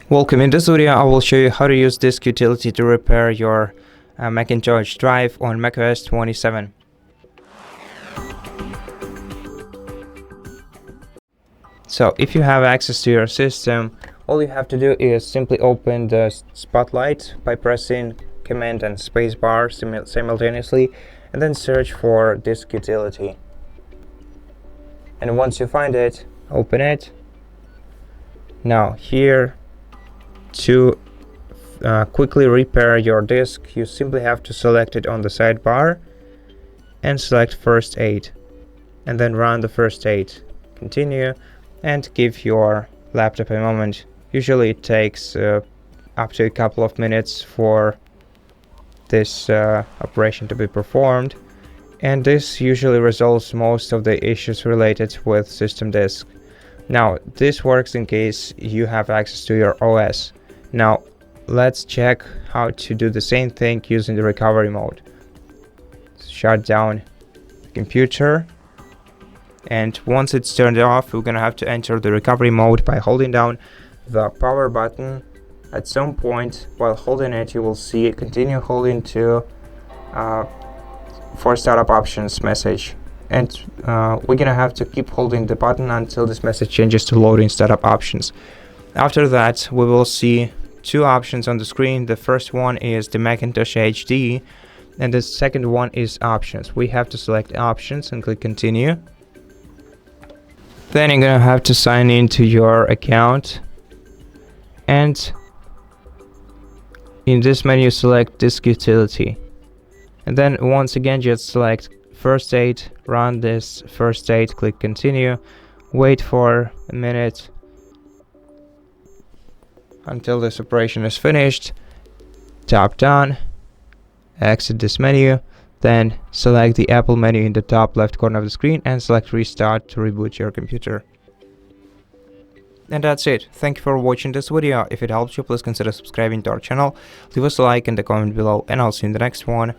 Welcome. In this video I will show you how to use disk utility to repair your Macintosh drive on macOS 27. So if you have access to your system, all you have to do is simply open the Spotlight by pressing Command and Spacebar simultaneously, and then search for disk utility. And once you find it, open it. Now here, to quickly repair your disk, you simply have to select it on the sidebar and select First Aid, and then run the First Aid. Continue and give your laptop a moment. Usually it takes up to a couple of minutes for this operation to be performed, and this usually resolves most of the issues related with system disk. Now this works in case you have access to your OS. Now let's check how to do the same thing using the recovery mode. Shut down the computer, and once it's turned off, we're gonna have to enter the recovery mode by holding down the power button. At some point while holding it, you will see continue holding to for startup options message, and we're gonna have to keep holding the button until this message changes to loading startup options. After that, we will see two options on the screen. The first one is the Macintosh HD, and the second one is options. We have to select options and click continue. Then you're gonna have to sign into your account, and in this menu select disk utility, and then once again just select First Aid, run this First Aid, click continue, wait for a minute until this operation is finished, tap done, exit this menu, then select the Apple menu in the top left corner of the screen and select Restart to reboot your computer. And that's it. Thank you for watching this video. If it helped you, please consider subscribing to our channel, leave us a like and a comment below, and I'll see you in the next one.